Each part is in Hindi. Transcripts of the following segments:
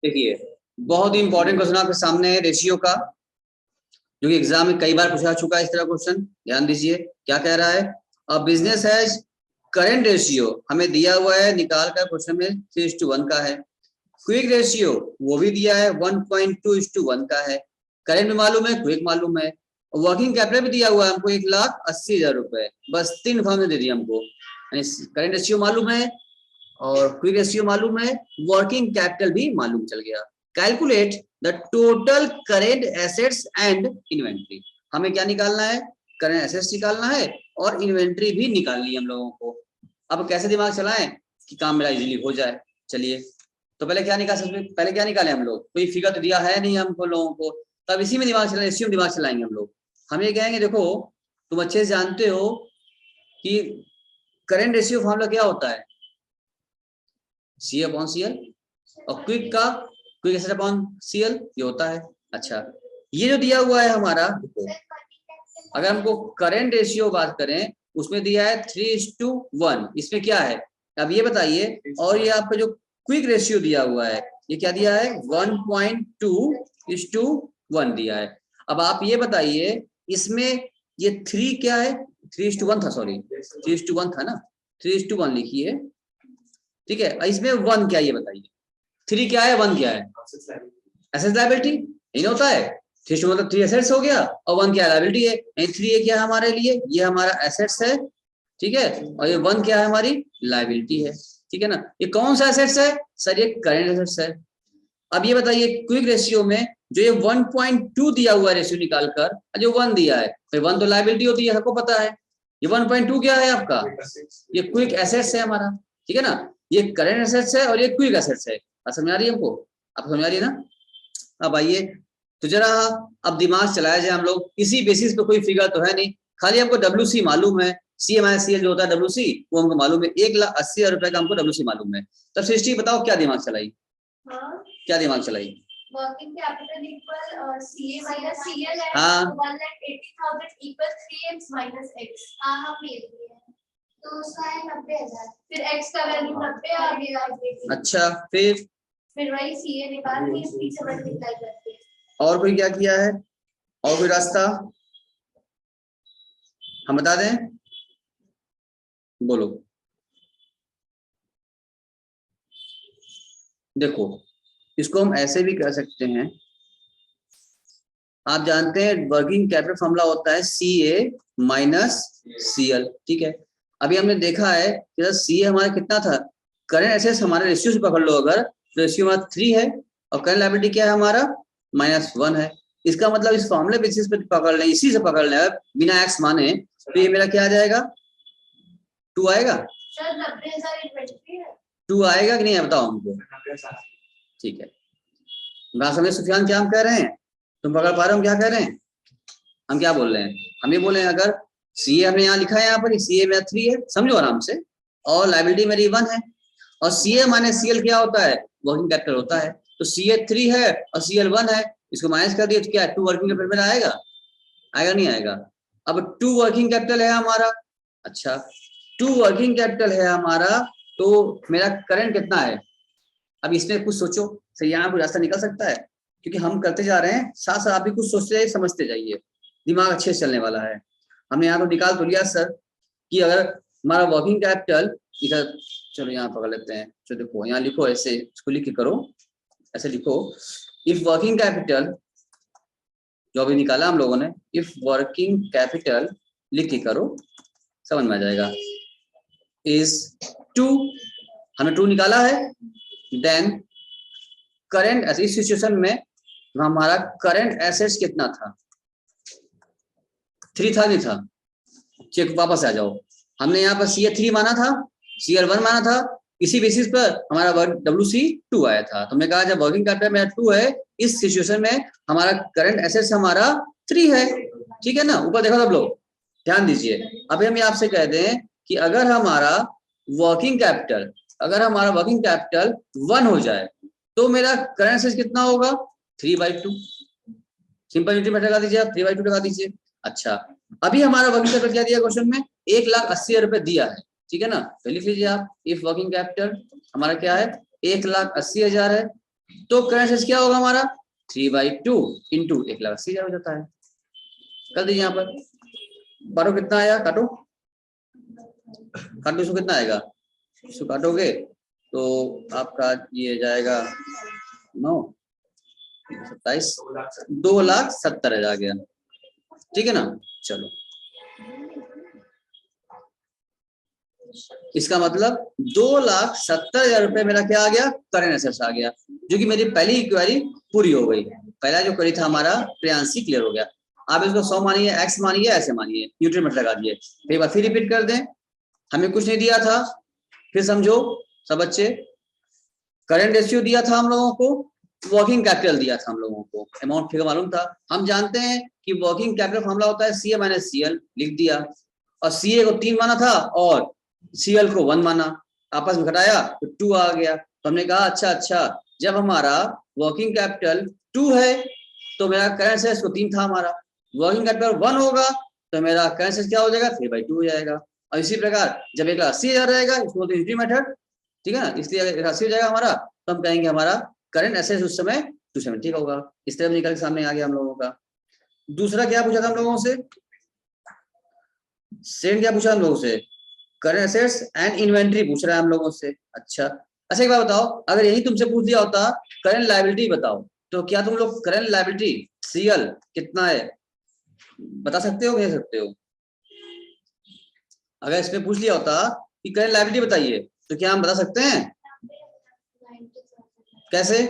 देखिए बहुत ही इंपॉर्टेंट क्वेश्चन आपके सामने है रेशियो का, जो कि एग्जाम में कई बार पूछा चुका है इस तरह क्वेश्चन। ध्यान दीजिए क्या कह रहा है। A business has current ratio हमें दिया हुआ है, निकाल कर क्वेश्चन में 3:1 का है। क्विक रेशियो वो भी दिया है 1.2:1 का है। करंट भी मालूम है, क्विक मालूम है। वर्किंग कैपिटल भी दिया हुआ है हमको 1,80,000 रुपए। बस 3 फॉर्म दे दिया हमको, करंट रेशियो मालूम है और क्विक रेशियो मालूम है, वर्किंग कैपिटल भी मालूम चल गया। Calculate the total current assets and inventory. हमें क्या निकालना है, करेंट एसेट्स निकालना है और इन्वेंट्री भी निकालनी है हम लोगों को। अब कैसे दिमाग चलाएं कि काम मेरा इजीली हो जाए। चलिए तो पहले क्या निकाल सकते, पहले क्या निकालें हम लोग, कोई फिगर तो दिया है नहीं हमको लोगों को, तब इसी में दिमाग चलाएं, इसी में दिमाग चलाएंगे हम लोग। हम ये कहेंगे देखो तुम अच्छे से जानते हो कि करेंट रेशियो फॉर्मूला क्या होता है, C/CL, और क्विक का क्विक एसेट अपॉन CL ये होता है। अच्छा ये जो दिया हुआ है हमारा, देखो अगर हमको करंट रेशियो बात करें उसमें दिया है 3:1, इसमें क्या है अब ये बताइए। और ये आपका जो क्विक रेशियो दिया हुआ है ये क्या दिया है 1.2:1 दिया है। अब आप ये बताइए इसमें ये 3 क्या है, 3:1 था, सॉरी 3:1 था ना, 3:1 लिखिए, ठीक है। इसमें 1 क्या ये बताइए, 3 क्या है 1 क्या है, एसेट लायबिलिटी नहीं होता है। 3 मतलब 3 एसेट्स हो गया और 1 क्या लायबिलिटी है, 3 क्या है हमारे लिए, ये हमारा एसेट्स है, ठीक है, और ये 1 क्या है हमारी लायबिलिटी है, ठीक है ना। ये कौन सा एसेट्स है सर, ये करंट एसेट्स है। अब ये बताइए क्विक रेशियो में जो ये 1.2 दिया हुआ है रेशियो निकालकर, जो 1 दिया है, 1 तो लायबिलिटी होती है सबको पता है, ये 1.2 क्या है आपका, ये क्विक एसेट्स है हमारा, ठीक है ना। ये करंट एसेट्स है और ये क्विक एसेट्स है। समझ आ रही है हमको, आप समझ आ रही है ना। अब आइए तो जरा अब दिमाग चलाया जाए हम लोग, इसी बेसिस पे, कोई फिगर तो है नहीं, खाली हमको WC मालूम है, CM-CL जो होता है WC वो हमको मालूम है, 1,80,000 रुपए का हमको WC मालूम है। तब सृष्टि बताओ क्या दिमाग चलाई, क्या दिमाग चलाई। Working capital equal CA minus CL है, हाँ 1,80,000 इक्वल 3x माइनस x। हाँ हम ये तो उसका है 90,000, फिर x का वैल्यू 90 आ गया। अच्छा फिर वही CA निकाल के पीछे मल्टीप्लाई करके। और कोई क्या किया है, और कोई रास्ता हम बता दें, बोलो। देखो इसको हम ऐसे भी कर सकते हैं, आप जानते हैं वर्किंग कैपिटल फॉर्मूला होता है CA-CL, ठीक है। अभी हमने देखा है कि CA हमारा कितना था, करंट एसेट्स हमारे रेशियो से पकड़ लो, अगर रेशियो हमारा 3 है और करंट लायबिलिटी क्या है हमारा -1 है। इसका मतलब इस फॉर्मूले बेसिस पे पकड़ लें, इसी से पकड़ लें बिना एक्स माने, तो ये मेरा क्या आ जाएगा 2 आएगा। सर 90,000 इन्वेंट्री है, 2 आएगा कि नहीं है बताओ हमको, ठीक है। बात समझे सुफियान, क्या हम कह रहे हैं, तुम पकड़ पा रहे हो क्या कह रहे हैं, हम क्या बोल रहे हैं, हम ये बोले हैं अगर CA हमने यहाँ लिखा है, यहाँ पर CA मेरा 3 है, समझो आराम से, और लायबिलिटी मेरी 1 है, और CA माइनस CL क्या होता है, वर्किंग कैपिटल होता है। तो CA 3 है और CL 1 है, इसको माइनस कर दिए तो क्या है 2 वर्किंग कैपिटल मेरा आएगा, आएगा नहीं आएगा। अब 2 वर्किंग कैपिटल है हमारा, अच्छा 2 वर्किंग कैपिटल है हमारा, तो मेरा करंट कितना है। अब इसमें कुछ सोचो सही, यहाँ कोई रास्ता निकल सकता है, क्योंकि हम करते जा रहे हैं, साथ साथ आप भी कुछ सोचते जाइए, समझते जाइए, दिमाग अच्छे से चलने वाला है। हमने यहाँ तो निकाल तो लिया सर कि अगर हमारा वर्किंग कैपिटल इधर, चलो यहाँ पकड़ लेते हैं, चलो देखो यहाँ लिखो, ऐसे इसको लिख के करो, ऐसे लिखो, इफ वर्किंग कैपिटल जो अभी निकाला हम लोगों ने, इफ वर्किंग कैपिटल लिख के करो, समझ में आ जाएगा। इज 2, हमने 2 निकाला है, देन करंट, इस सिचुएशन में हमारा करंट एसेट्स कितना था, 3 था नहीं था, चेक वापस आ जाओ, हमने यहाँ पर CA 3 माना था, CL 1 माना था, इसी बेसिस पर हमारा WC 2 आया था। तो हमने कहा जब वर्किंग कैपिटल मेरा 2 है, इस सिचुएशन में हमारा करंट एसेट्स हमारा 3 है, ठीक है ना। ऊपर देखो सब लोग ध्यान दीजिए। अभी हम आपसे कह दें कि अगर हमारा वर्किंग कैपिटल 1 हो जाए तो मेरा करंट एसेट्स कितना होगा 3/2, सिंपल यूनिट में लगा दीजिए आप, 3/2 लगा दीजिए। अच्छा अभी हमारा वर्किंग कैपिटल क्या दिया क्वेश्चन में, 1,80,000 रुपए दिया है, ठीक है ना। तो लिख लीजिए आप, इफ वर्किंग कैपिटल हमारा क्या है 1,80,000 है, तो करंट एसेट्स क्या होगा हमारा 3/2 इंटू 1,80,000 हो जाता है। कर दीजिए यहाँ पर, बारो कितना आया, काटो काटो, इसको कितना आएगा, इसको काटोगे तो आपका ये जाएगा 9 27 2,70,000 आ गया। ठीक है ना। चलो इसका मतलब 2,70,000 रुपए मेरा क्या आ गया, करंट एसेट्स आ गया, जो कि मेरी पहली इंक्वायरी पूरी हो गई। पहला जो क्वेरी था हमारा प्रियांशी क्लियर हो गया। आप इसको 100 मानिए, एक्स मानिए, ऐसे मानिए, न्यूट्रल मत लगा दिए। एक बार फिर रिपीट कर दें, हमें कुछ नहीं दिया था, फिर समझो सब बच्चे, करंट रेशियो दिया था हम लोगों को, वर्किंग कैपिटल दिया था हम लोगों को, अमाउंट फिगर मालूम था। हम जानते हैं कि वर्किंग कैपिटल फॉर्मूला होता है CA माइनस CL, लिख दिया, और CA को 3 माना था और CL को 1 माना, आपस में घटाया तो 2 आ गया। तो हमने कहा अच्छा जब हमारा वर्किंग कैपिटल 2 है तो मेरा करंट एसेट्स को 3 था हमारा, वर्किंग कैपिटल 1 होगा तो मेरा करंट एसेट्स क्या हो जाएगा 3/2 हो जाएगा। और इसी प्रकार जब 1,80,000 रहेगा, इसको तो इजी मेथड, ठीक है ना, इसलिए अगर 1,80 हो जाएगा हमारा तो हम कहेंगे हमारा करंट एसेट्स उस समय 270 का होगा। इस तरह निकल के सामने आ गया हम लोगों का। दूसरा क्या पूछा था हम लोगों से, सेकंड क्या पूछा हम लोगों से, करंट एसेट्स एंड इन्वेंट्री पूछ रहा है हम लोगों से। अच्छा एक बात बताओ, अगर यही तुमसे पूछ दिया होता करंट लायबिलिटी बताओ, तो क्या तुम लोग करंट लायबिलिटी CL कितना है बता सकते हो, कह सकते हो? अगर इसमें पूछ लिया होता कि करंट लायबिलिटी बताइए तो क्या हम बता सकते हैं? कैसे?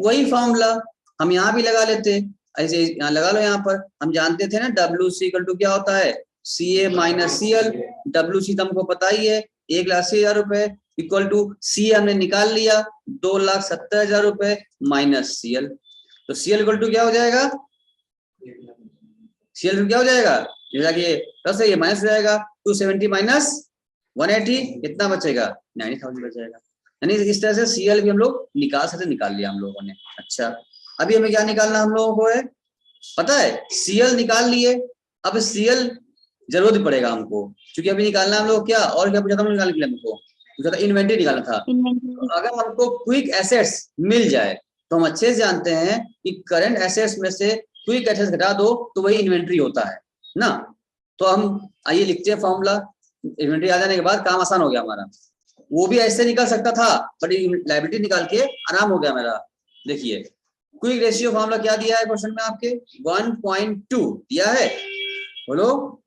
वही फॉर्मूला हम यहाँ भी लगा लेते, ऐसे यहाँ लगा लो। यहाँ पर हम जानते थे ना WC इक्वल टू क्या होता है, CA माइनस CL। WC तो हमको पता ही है 1,80,000 रुपए, इक्वल टू CA हमने निकाल लिया 2,70,000 रुपए माइनस CL। तो CL इक्वल टू क्या हो जाएगा, CL क्या हो जाएगा, जैसा कि प्लस है ये माइनस हो जाएगा, 270 माइनस 180 कितना बचेगा, 90,000 बच जाएगा। यानी इस तरह से CL भी हम लोग निकाल सकते, निकाल लिया हम लोगों ने। अच्छा अभी हमें क्या निकालना हम लोगों को है पता है, CL निकाल लिए। अब CL जरूरत पड़ेगा हमको, क्योंकि अभी निकालना हम लोग क्या, और क्या पूछा था निकालने के लिए हमको, पूछा था इन्वेंटरी निकालना था। तो अगर हमको क्विक एसेट्स मिल जाए तो हम अच्छे से जानते हैं कि करंट एसेट्स में से क्विक एसेट्स घटा दो तो वही इन्वेंट्री होता है ना। तो हम आइए लिखते हैं फॉर्मूला, इन्वेंट्री आ जाने के बाद काम आसान हो गया हमारा। वो भी ऐसे निकल सकता था बट लायबिलिटी निकाल के आराम हो गया मेरा। देखिए क्विक रेशियो फॉर्मूला क्या दिया है क्वेश्चन में आपके, 1.2 दिया है, बोलो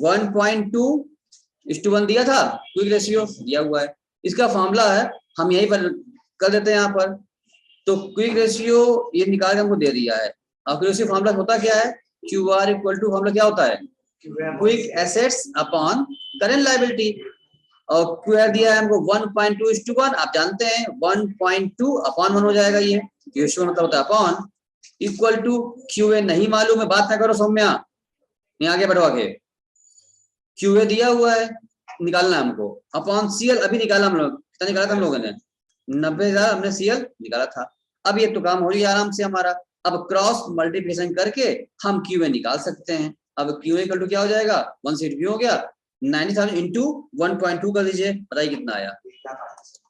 1.2:1 दिया था, क्विक रेशियो दिया हुआ है। इसका फॉर्मूला है, हम यहीं पर कर देते हैं यहाँ पर। तो क्विक रेशियो ये निकाल के हमको दे दिया है, और क्विक रेशियो फॉर्मूला होता क्या है, QR इक्वल टू, फॉर्मूला क्या होता है, quick assets upon current liability. और QR दिया है हमको 1.2:1, आप जानते हैं 1.2/1 हो जाएगा, ये रेशियो मतलब होता है अपॉन, इक्वल टू QA नहीं मालूम है, बात ना करो सौम्या, नहीं आगे बढ़वा के, QA दिया हुआ है निकालना है हमको, अपॉन CL अभी निकाला हम लोग, कितना निकाला था हम लोगों ने, 90,000 हमने CL निकाला था। अब ये तो काम हो रही है आराम से हमारा। अब क्रॉस मल्टीप्लिकेशन करके हम QA निकाल सकते हैं। अब QA इक्वल टू क्या हो जाएगा, 160 हो गया, 90,000 इंटू 1.2 कर दीजिए, बताइए कितना आया,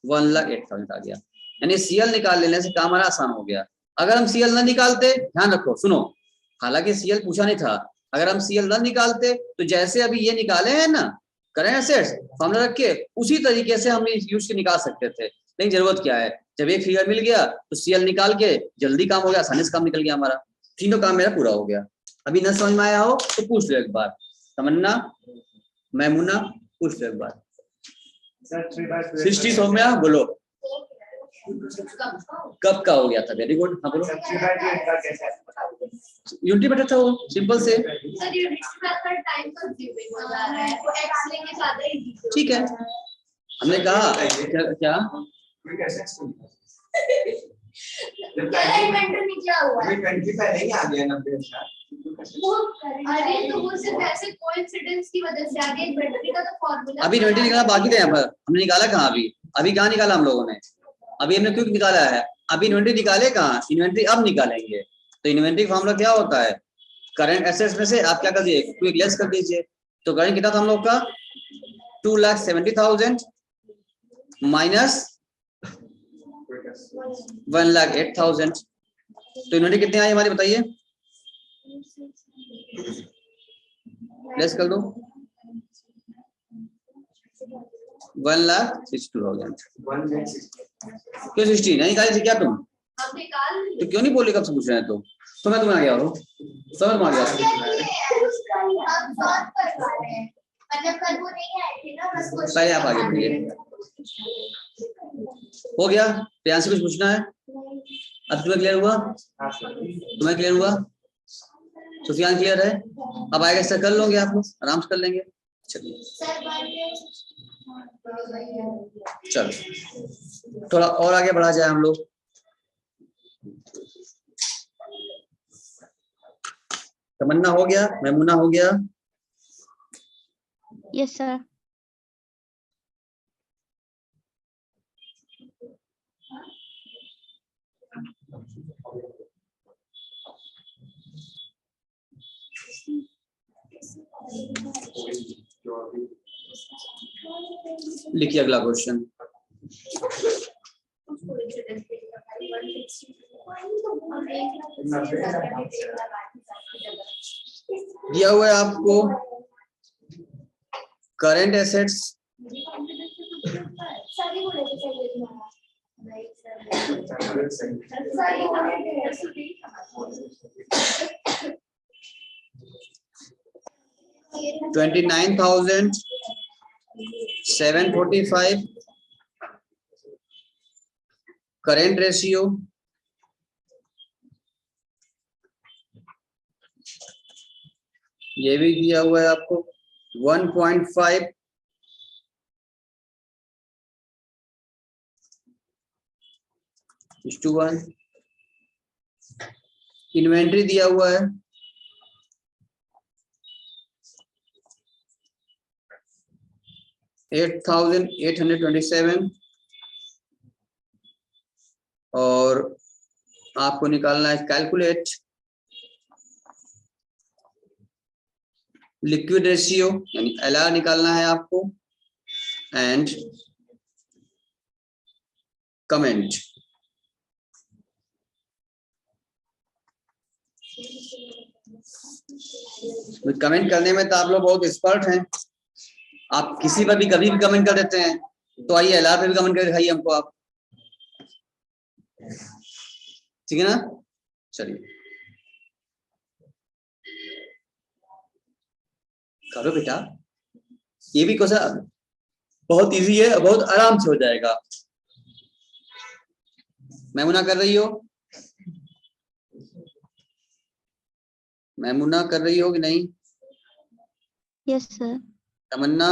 1,08,000 आ गया। यानी CL निकाल लेने से काम हमारा आसान हो गया। अगर हम CL ना निकालते, ध्यान रखो सुनो, हालांकि CL पूछा नहीं था, अगर हम CL ना निकालते तो जैसे अभी ये निकाले हैं ना करंट एसेट्स फॉर्मूला रख के, उसी तरीके से हम यूज के निकाल सकते थे। लेकिन जरूरत क्या है, जब एक फिगर मिल गया तो CL निकाल के जल्दी काम हो गया, आसानी से काम निकल गया हमारा, तीनों काम मेरा पूरा हो गया। अभी न समझ में आया हो तो पूछ लो एक बार, तमन्ना मैमुना पूछ लो एक बार, 60 सौम्या बोलो कब का हो गया था, वेरी गुड, हाँ बोलो। यूनिटी बेटा था वो, सिंपल से, सर यूनिट्स में अपना टाइम कंज्यूमिंग हो जा रहा है, वो एक्स लेंगे ज्यादा इजी। ठीक है, हमने कहा क्या इन्वेंटरी निकला हुआ है, इन्वेंटरी पहले ही आ गया 90,000। अरे तो वो सिर्फ ऐसे कोइंसिडेंस की वजह से आ गया, इन्वेंटरी का तो फार्मूला अभी इन्वेंटरी निकाला बाकी थे, यहाँ पर हमने निकाला कहाँ, अभी कहाँ निकाला हम लोगों ने, अभी हमने क्यों निकाला है, अभी इन्वेंटरी निकाले कहाँ, इन्वेंटरी अब निकालेंगे। तो इन्वेंटरी फॉर्मूला क्या होता है, करंट एसेट्स में से आप क्या कर दीजिए, क्विक लेस कर दीजिए। तो करंट कितना था हम लोग का, 2,70,000 माइनस 1,08,000। तो यूनिट कितने आई हमारी बताइए, लेस कर दो। 1,62,000। क्यों 16 नहीं निकाली थी क्या तुम? तो क्यों नहीं बोली, कब से पूछ रहे हैं? तो मैं तुम्हें आ गया हो, समझ में आ गया। पहले आप आगे बढ़िए। हो गया? प्रियांश कुछ पूछना है? अब तुम्हें क्लियर हुआ? तुम्हें क्लियर हुआ? सुफियान क्लियर है? अब आएगा सर, कर लोगे आप लोग, आराम से कर लेंगे। चलिए चलो थोड़ा और आगे बढ़ा जाए हम लोग। तमन्ना हो गया, मैमुना हो गया। Yes sir. लिखिए अगला क्वेश्चन। दिया हुआ है आपको करंट एसेट्स, $29,745 करंट रेशियो, ये भी दिया हुआ है आपको 1.5 to 1। इन्वेंट्री दिया हुआ है 8,827 और आपको निकालना है कैलकुलेट लिक्विड रेशियो यानी LR निकालना है आपको एंड कमेंट। कमेंट करने में तो आप लोग बहुत एक्सपर्ट हैं, आप किसी पर भी कभी भी कमेंट कर देते हैं। तो आइए LR पे भी कमेंट कर दिखाइए हमको आप, ठीक है ना? चलिए करो बेटा, ये भी क्वेश्चन बहुत इजी है, बहुत आराम से हो जाएगा। मैमुना कर रही हो? मैमुना कर रही हो कि नहीं? Yes sir. तमन्ना?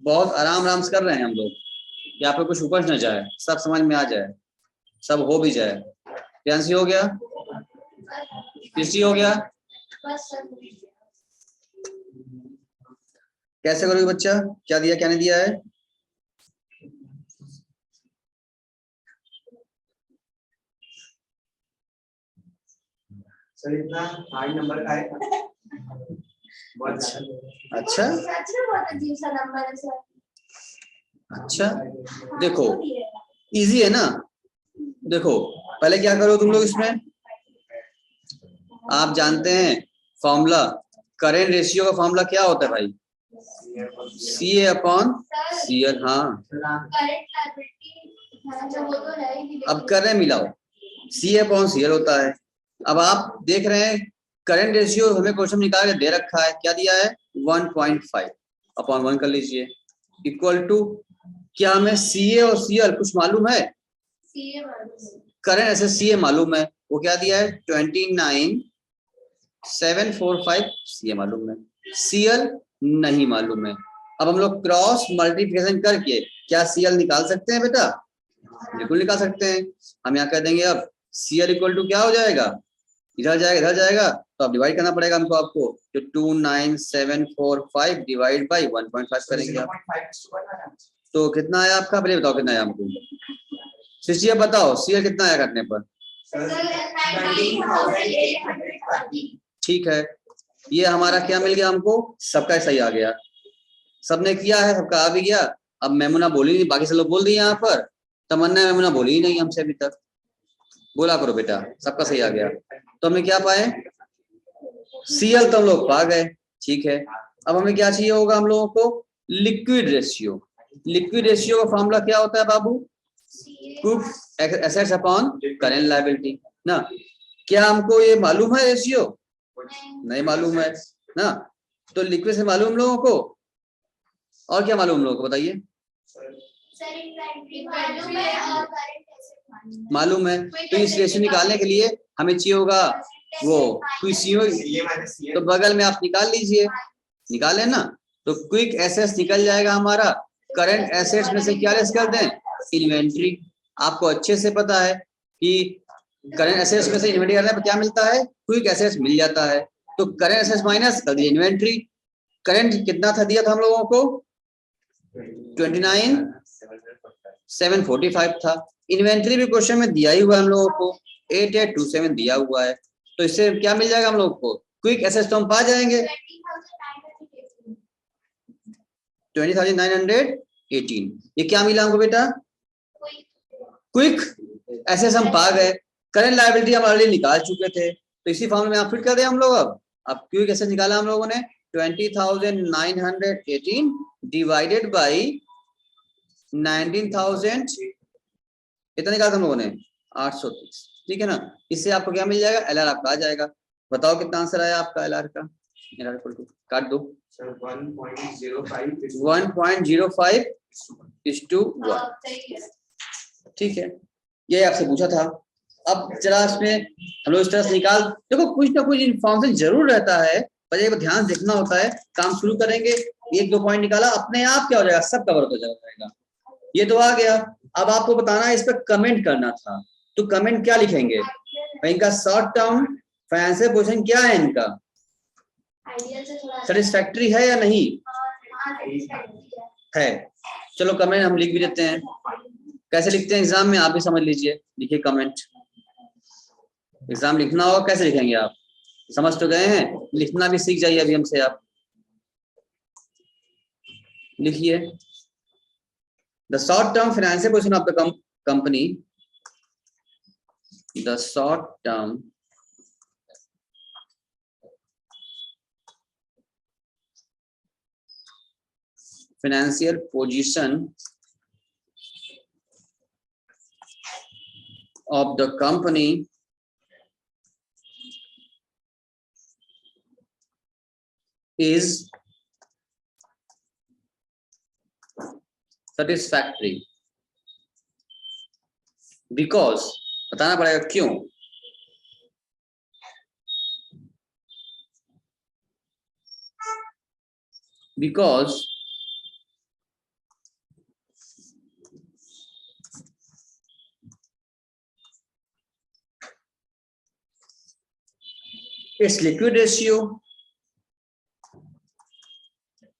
बहुत आराम से कर रहे हैं हम लोग, यहाँ पे कुछ उपज न जाए, सब समझ में आ जाए, सब हो भी जाए। प्रियांशी हो गया? कृष्टि हो गया? कैसे करोगे बच्चा, क्या दिया क्या नहीं दिया है? सर इतना हाई नंबर का है। अच्छा बहुत अजीब सा नंबर है सर। अच्छा देखो इजी है ना। देखो पहले क्या करो तुम लोग, इसमें आप जानते हैं फॉर्मूला, करेंट रेशियो का फॉर्मूला क्या होता है भाई? CA/CL। हाँ अब कर रहे हैं मिलाओ, CA/CL होता है। अब आप देख रहे हैं करंट रेशियो हमें क्वेश्चन निकाल के दे रखा है, क्या दिया है? 1.5/1 कर लीजिए इक्वल टू, क्या हमें CA और CL कुछ मालूम है? करंट ऐसे CA मालूम है, वो क्या दिया है? 29,745 CA मालूम है, CL नहीं मालूम है। अब हम लोग क्रॉस मल्टीप्लिकेशन करके क्या CL निकाल सकते हैं बेटा? बिल्कुल निकाल सकते हैं। हम यहाँ कह देंगे अब CL इक्वल टू क्या हो जाएगा, इधर जाएगा इधर जाएगा, तो अब डिवाइड करना पड़ेगा हमको, आपको तो 29,745 डिवाइड बाई 1.5 करेंगे आप, तो कितना आया आपका? पहले बताओ कितना आया हमको, सृष्टि अब बताओ CL कितना आया करने पर? ठीक है, ये हमारा क्या मिल गया हमको? सबका सही आ गया, सबने किया है, सबका आ भी गया। अब मेमुना बोली नहीं, बाकी सब लोग बोल दिए यहाँ पर, तमन्ना मेमुना बोली ही नहीं हमसे अभी तक। बोला करो बेटा, सबका सही आ गया। तो हमें क्या पाए, सीएल तो हम लोग पा गए, ठीक है। अब हमें क्या चाहिए होगा हम लोगों को, लिक्विड रेशियो। लिक्विड रेशियो का फॉर्मूला क्या होता है बाबू, quick assets upon current liability ना। क्या हमको ये मालूम है रेशियो, नहीं मालूम है ना। तो लिक्विड से मालूम हम लोगों को, और क्या मालूम हम लोगों को बताइए, मालूम है। तो इस रेशियो निकालने के लिए हमें चाहिए होगा वो क्विक, तो बगल में आप निकाल लीजिए, निकालें ना। तो क्विक एसेट्स निकल जाएगा हमारा, करंट एसेट्स में से क्या लेस कर दें, इन्वेंट्री। आपको अच्छे से पता है कि करंट एसेट्स में से इन्वेंट्री करने पर क्या मिलता है, क्विक एसेट्स मिल जाता है। तो करंट एसेट्स माइनस कर दिए इन्वेंट्री। करंट कितना था दिया था हम लोगों को, 29,745 था। इन्वेंट्री भी क्वेश्चन में दिया ही हुआ हम लोगों को, 8827 दिया हुआ है। तो इससे क्या मिल जाएगा हम लोग को, क्विक एसेट्स तो हम पा जाएंगे 20,918। ये क्या मिला हमको बेटा, क्विक एसेट्स हम पा गए। करंट लायबिलिटी हम ऑलरेडी निकाल चुके थे, तो इसी फॉर्मूले में आप फिट कर दें हम लोग। अब क्विक एसेट्स निकाला हम लोगों ने, 20,918 डिवाइडेड बाई 19,000, इतना निकाला हम लोगों ने 830, ठीक है ना। इससे आपको क्या मिल जाएगा, एलआर आपका आ जाएगा। बताओ कितना आंसर आया आपका एलआर का, एलआर काट दो, 1.05:1, ठीक है। ये आपसे पूछा था। अब जरा इसमें हम लोग इस तरह से निकाल, देखो कुछ ना कुछ इन्फॉर्मेशन जरूर रहता है, पर एक बार ध्यान देखना होता है। काम शुरू करेंगे, 1-2 पॉइंट निकाला, अपने आप क्या हो जाएगा, सब कवर हो जाएगा। ये तो आ गया। अब आपको बताना है, इस पर कमेंट करना था, तो कमेंट क्या लिखेंगे, इनका शॉर्ट टर्म फाइनेंशियल पोजीशन क्या है, इनका सेटिस्फैक्ट्री है या नहीं है। चलो कमेंट हम लिख भी देते हैं, कैसे लिखते हैं एग्जाम में आप भी समझ लीजिए। लिखिए कमेंट, एग्जाम लिखना होगा, कैसे लिखेंगे आप समझ तो गए हैं, लिखना भी सीख जाइए अभी हमसे। आप लिखिए, the short term financial position of the company, the short term financial position of the company is satisfactory because, बताना पड़ेगा क्यों, because its liquid ratio,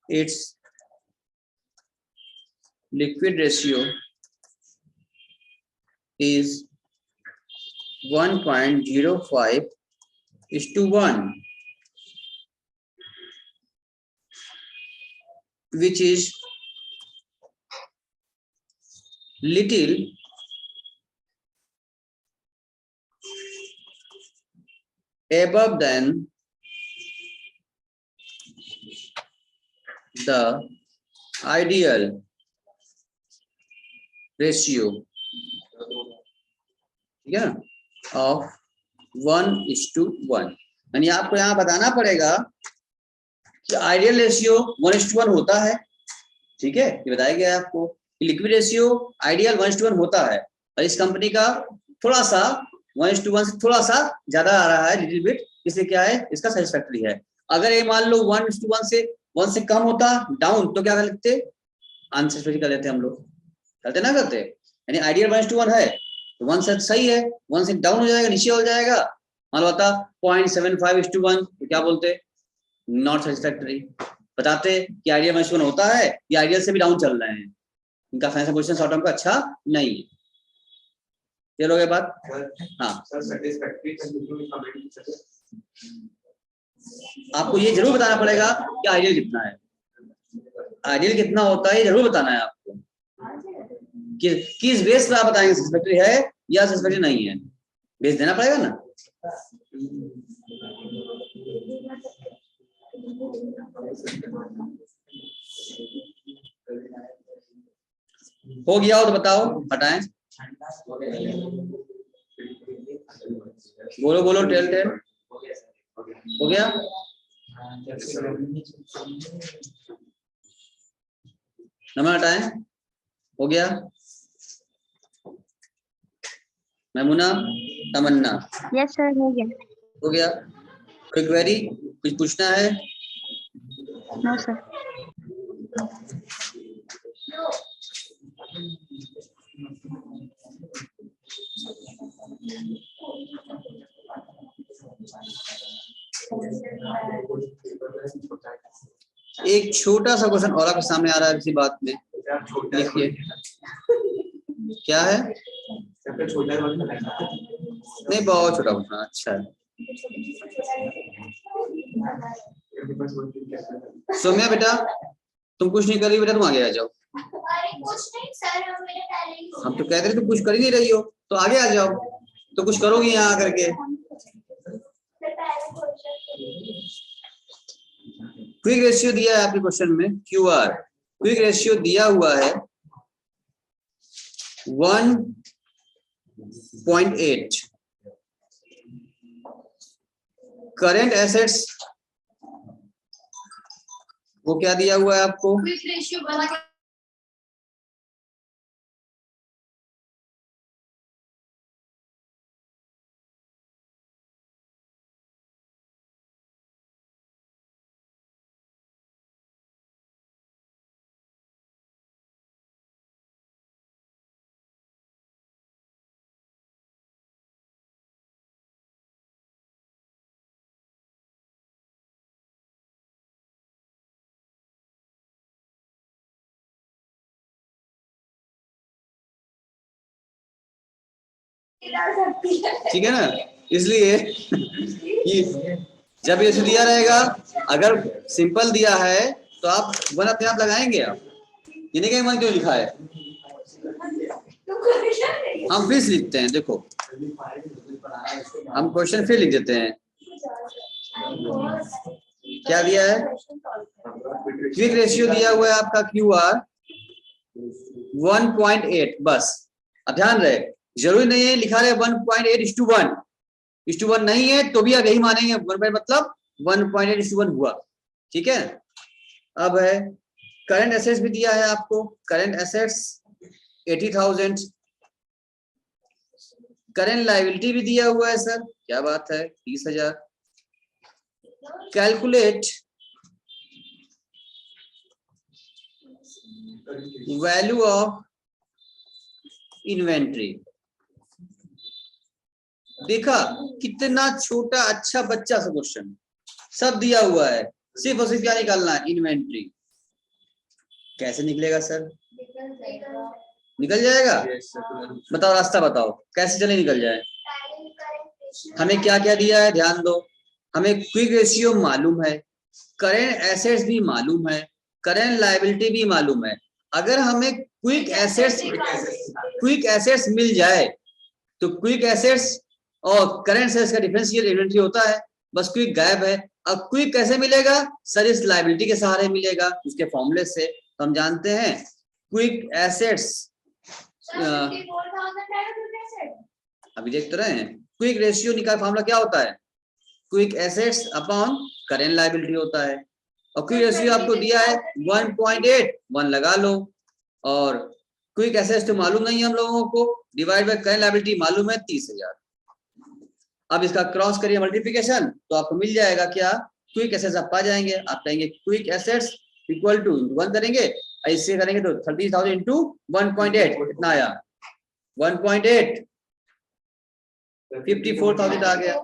its liquid ratio is 1.05:1, which is little above than the ideal ratio, ठीक है, of 1:1। यानी आपको यहाँ बताना पड़ेगा कि आइडियल रेशियो 1:1 होता है, ठीक है, ये बताया गया है आपको। लिक्विड रेशियो आइडियल 1:1 होता है, और इस कंपनी का थोड़ा सा 1:1 से थोड़ा सा ज्यादा आ रहा है, लिटिल बिट, इसलिए क्या है, इसका सेटिस्फैक्टरी है। अगर ये मान लो 1:1 से 1 से कम होता डाउन, तो क्या कर लेते, अनसेटिस्फैक्टरी कर लेते हम लोग, करते ना करते। यानी आइडियल 1:1 है तो 1 से सही है, 1 से डाउन हो जाएगा, नीचे हो जाएगा, मान लो होता 0.75:1, तो क्या बोलते, नॉट सेटिस्फैक्टरी। बताते कि आइडियल 1:1 होता है, ये आइडियल से भी डाउन चल रहे हैं, इनका फाइनेंशियल पोजीशन शॉर्ट टर्म का अच्छा नहीं है। ये लोग बात, हाँ आपको ये जरूर बताना पड़ेगा कि आइडियल कितना है, आइडियल कितना होता है ये जरूर बताना है आपको। किस बेस पर आप बताएंगे सैटिस्फैक्टरी है या सैटिस्फैक्टरी नहीं है, बेस देना पड़ेगा ना। हो गया हो तो बताओ, हटाएं, बोलो बोलो, टेल टेल हो गया। नंबर हटाएं, हो गया। मैमुना, तमन्ना, यस सर हो गया। हो गया। कोई क्वेरी, कुछ पूछना है? No sir. एक छोटा सा क्वेश्चन और आपके सामने आ रहा है इसी बात में, देखिए क्या है। नहीं बहुत छोटा क्वेश्चन, अच्छा है। सौम्या बेटा तुम कुछ नहीं कर रही बेटा, तुम आगे आ जाओ। अरे कुछ नहीं सर, मेरे पहले ही हम तो कहते रहे तुम कुछ कर ही नहीं रही हो, तो आगे आ जाओ, तो कुछ करोगी यहाँ आकर के। क्विक रेशियो दिया है आपके क्वेश्चन में, QR क्विक रेशियो दिया हुआ है 1.8। करेंट एसेट्स वो क्या दिया हुआ है आपको, क्विक रेशियो बना के डाल सकती है। ठीक है ना। इसलिए कि जब ये दिया रहेगा, अगर सिंपल दिया है तो आप वन अपने आप लगाएंगे, आप ये नहीं कहेंगे वन क्यों लिखा है। हम फिर लिखते हैं, देखो हम क्वेश्चन फिर लिख देते हैं। क्या दिया है, क्विक रेशियो दिया हुआ है आपका QR 1.8 बस। अब ध्यान रहे, जरूरी नहीं है लिखा रहे 1.8:1 नहीं है तो भी आप यही मानेंगे, 1 मतलब 1.8:1 हुआ, ठीक है। अब है करंट एसेट्स भी दिया है आपको, करंट एसेट्स 80,000, करंट लायबिलिटी भी दिया हुआ है सर, क्या बात है 30,000। Calculate value of inventory. देखा कितना छोटा अच्छा बच्चा सा क्वेश्चन, सब दिया हुआ है, सिर्फ और सिर्फ क्या निकालना है, इन्वेंट्री। कैसे निकलेगा सर, निकल जाएगा, बताओ रास्ता बताओ कैसे चले निकल जाए। हमें क्या क्या दिया है ध्यान दो, हमें क्विक रेशियो मालूम है, करेंट एसेट्स भी मालूम है, करेंट लायबिलिटी भी मालूम है। अगर हमें क्विक एसेट्स मिल जाए तो क्विक एसेट्स और करेंट एसेट्स का डिफरेंस ये इन्वेंट्री होता है, बस क्विक गायब है। अब क्विक कैसे मिलेगा सर, इस लायबिलिटी के सहारे मिलेगा, उसके फॉर्मूले से। तो हम जानते हैं क्विक एसेट्स, अभी देख तो रहे हैं, क्विक रेशियो निकाल फॉर्मूला क्या होता है, quick assets upon current liability होता है। और क्विक रेशियो आपको दिया है 1.8, 1 लगा लो, और क्विक एसेट्स तो मालूम नहीं है हम लोगों को, डिवाइड बाय करंट लायबिलिटी मालूम है 30,000। अब इसका क्रॉस करिए मल्टीप्लिकेशन तो आपको मिल जाएगा क्या, क्विक एसेट्स आप पा जाएंगे। आप कहेंगे क्विक एसेट्स इक्वल टू 1 करेंगे, ऐसे करेंगे तो 30,000 इंटू 1.8 कितना आया, 1.8 54,000 आ गया।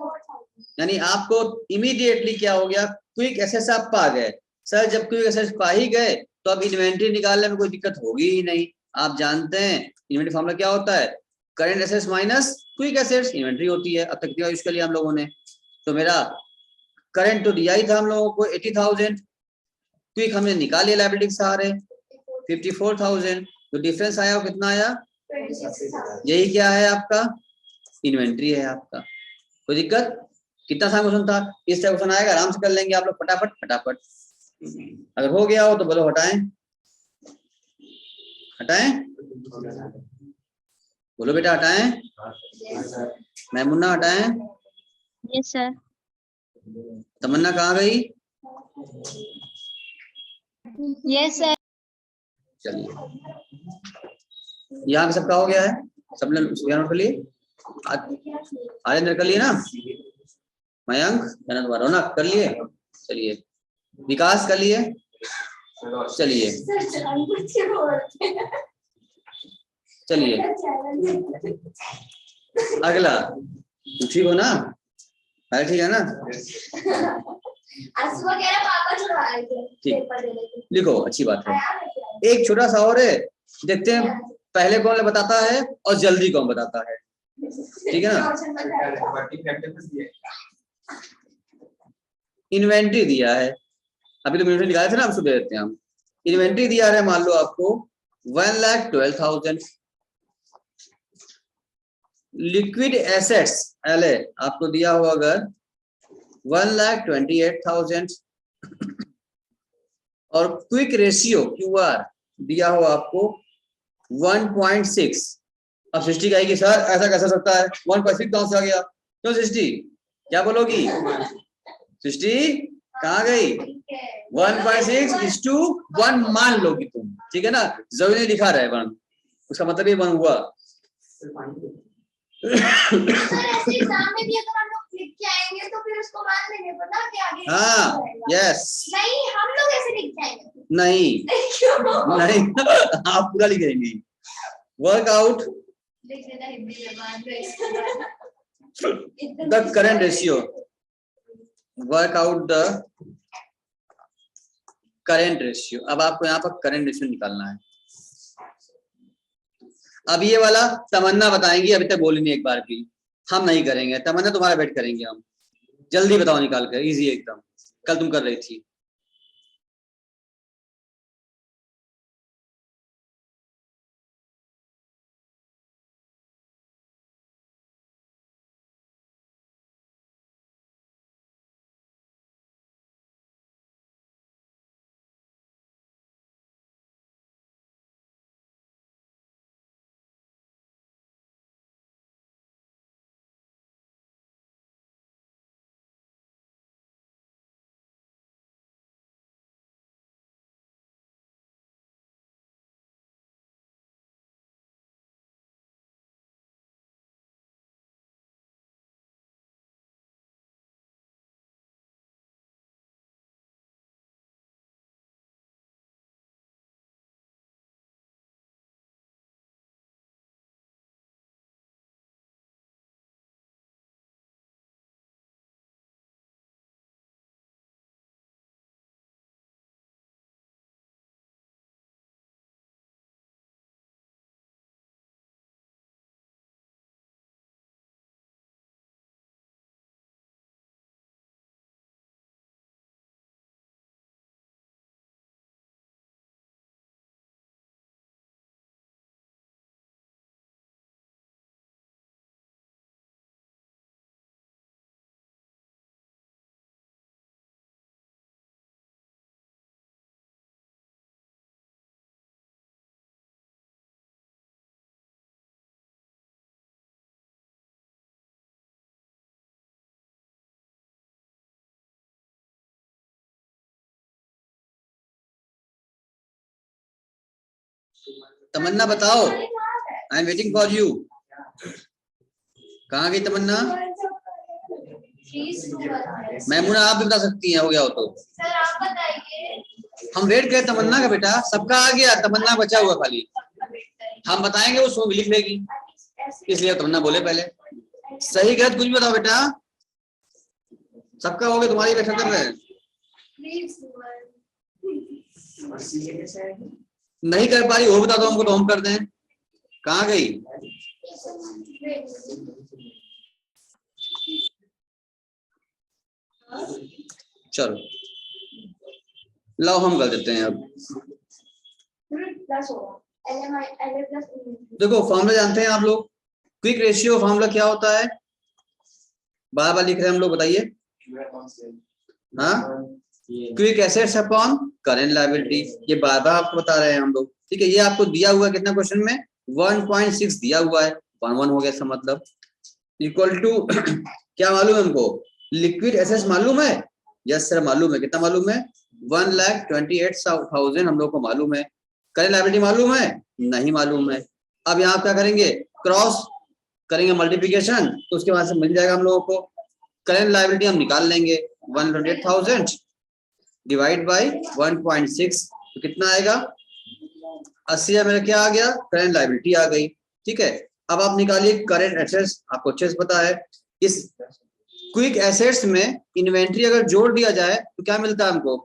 यानी आपको इमीडिएटली क्या हो गया, क्विक एसेट्स आप पा गए। सर जब क्विक एसेट्स पा ही गए तो अब इन्वेंट्री निकालने में कोई दिक्कत होगी ही नहीं। आप जानते हैं इन्वेंट्री फॉर्मूला क्या होता है, current assets minus quick assets inventory होती है। अब तक कितना यूज कर लिया हम लोगों ने, तो मेरा करंट तो दिया ही था हम लोगों को 80,000, क्विक हमने निकाल लिया लायबिलिटी के सहारे 54,000, जो डिफरेंस आया वो कितना आया? 26,000। यही क्या है आपका? इन्वेंट्री है आपका। कोई दिक्कत? कितना सा क्वेश्चन था? इस टाइप क्वेश्चन आएगा, आराम से कर लेंगे आप लोग फटाफट फटाफट। अगर हो गया हो तो बोलो हटाएं, हटाएं, बोलो बेटा हटाएं। मैमुन्ना हटाएं। Yes sir. तमन्ना कहाँ गई? Yes sir. चलिए, यहाँ पे सबका हो गया है, सबने नोट कर लिए? आर्यन कर लिए ना? मयंक, रौनक कर लिए? चलिए, विकास कर लिए? चलिए चलिए, अगला ठीक हो ना? अरे ठीक है ना? सुबह कह रहा पापा छुड़वाए थे ठीक। पेपर देने के। लिखो, अच्छी बात है। एक छोटा सा और है, देखते हैं पहले कौन बताता है और जल्दी कौन बताता है। ठीक है ना? इन्वेंट्री दिया है, अभी तो इन्वेंट्री निकाले थे ना, हम सुबह देते हैं हम। इन्वेंट्री दिया है, मान लो आपको 1,12,000। लिक्विड एसेट्स एलए आपको दिया हो अगर 1,28,000 और क्विक रेशियो क्यूआर दिया हो आपको 1.6। अब सृष्टि कहेगी सर ऐसा कैसा सकता है, 1.6 कहां से आ गया? क्यों सृष्टि, क्या बोलोगी? सृष्टि कहाँ गई? 1.6:1 मान लोगी तुम, ठीक है ना? जरूरी नहीं लिखा रहे वन, उसका मतलब ये वन हुआ। सर ऐसे एग्जाम में भी अगर हम लोग लिख के आएंगे तो फिर उसको मान लेंगे पता कि आगे हाँ, यस। नहीं हम लोग ऐसे लिख के आएंगे। नहीं क्यों? नहीं आप पूरा लिखेंगे। वर्कआउट लिख देना हिंदी में बाद में। The current ratio, work out the current ratio. अब आपको यहाँ पर करेंट रेशियो निकालना है। अब ये वाला तमन्ना बताएंगी, अभी तक बोली नहीं एक बार भी, हम नहीं करेंगे। तमन्ना तुम्हारा वेट करेंगे हम। जल्दी बताओ निकाल कर, इजी एकदम, कल तुम कर रही थी। तमन्ना बताओ, I am waiting for you. कहाँ गई तमन्ना? मैमुना आप भी बता सकती हैं, हो गया हो तो। सर आप बताइए। हम वेट करें तमन्ना का बेटा, सबका आ गया, तमन्ना बचा हुआ खाली। हम बताएंगे वो सो लिख लेगी, इसलिए तमन्ना बोले पहले। सही गलत कुछ भी बताओ बेटा, सबका हो गया, तुम्हारी रक्षा कर रहे हैं। नहीं कर पा रही वो बता दो हमको तो हम कर दें। कहाँ गई? चलो लो हम कर देते हैं अब। LA plus inventory. देखो फॉर्मूला जानते हैं आप लोग, क्विक रेशियो फॉर्मूला क्या होता है, बार बार लिख रहे हैं हम लोग, बताइए। हाँ, quick assets upon current liability, ये बार बार आपको बता रहे हैं हम लोग, ठीक है। ये आपको दिया हुआ है कितना क्वेश्चन में, 1.6 दिया हुआ है, 1 हो गया इसका मतलब, इक्वल टू क्या मालूम है हमको, लिक्विड एसेट्स मालूम है, यस सर मालूम है, कितना मालूम है, 1,28,000 हम लोग को मालूम है। करेंट लायबिलिटी मालूम है, नहीं मालूम है। अब यहाँ आप क्या करेंगे, क्रॉस करेंगे मल्टीप्लिकेशन, तो उसके बाद से मिल जाएगा हम लोगों को, करेंट लायबिलिटी हम निकाल लेंगे, 128,000 डिवाइड बाई 1.6, तो कितना आएगा, 80 मेरा क्या आ गया, करेंट लायबिलिटी आ गई, ठीक है। अब आप निकालिए करेंट एसेट्स, आपको अच्छे से पता है, इस क्विक एसेट्स में इन्वेंट्री अगर जोड़ दिया जाए तो क्या मिलता है हमको,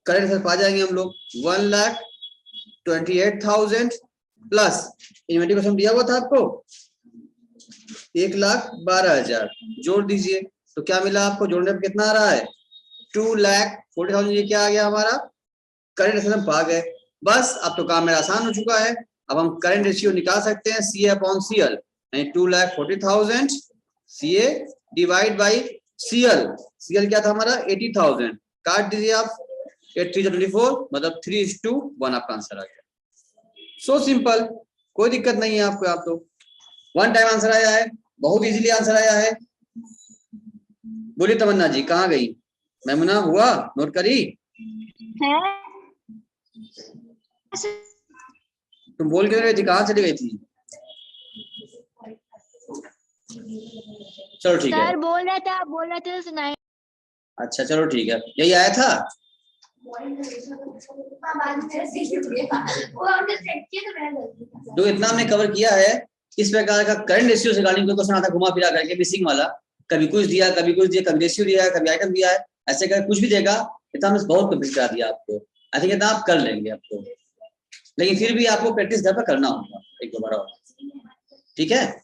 करेंट एसेट्स पा जाएंगे हम लोग, 1,28,000 प्लस इन्वेंट्री क्वेश्चन दिया हुआ था आपको 1,12,000, जोड़ दीजिए तो क्या मिला आपको, जोड़ने पर कितना आ रहा है, 2,40,000, ये क्या आ गया हमारा, करंट रेशियो हम पा गए। बस अब तो काम मेरा आसान हो चुका है, अब हम करंट रेशियो निकाल सकते हैं, CA अपॉन CL, यानी 2,40,000 CA divide by CL, CL क्या था हमारा 80,000, काट दीजिए आप, 8 3 24, मतलब 3:1 आपका आंसर आ गया। सो सिंपल, कोई दिक्कत नहीं है आपको, आप तो वन टाइम आंसर आया है, बहुत इजीली आंसर आया है। बोलिए तमन्ना जी कहाँ गई, मैमुना हुआ, नोट करी, है तुम बोल के रही थी, कहाँ चली गई थी, चलो ठीक है, सर बोल रहा था तो सुनाई। अच्छा चलो ठीक है, यही आया था। हाँ, बाद में मेरा सीख गया, वो हमने चेक किया तो मैंने गलती की। जो इतना हमने कवर किया है, इस प्रकार का करंट रेशियो से रिगार्डिंग कोई क्वेश्चन आता घुमा फिरा करके मिसिंग वाला, कभी कुछ दिया, कभी कुछ दिया, कभी रेशियो दिया है, कभी आइटम दिया है, ऐसे करके कुछ भी देगा, इतना हमने बहुत कंप्लीट करा दिया आपको, आई थिंक इतना आप कर लेंगे आपको, लेकिन फिर भी आपको प्रैक्टिस घर पर करना होगा एक दो बार और, ठीक है।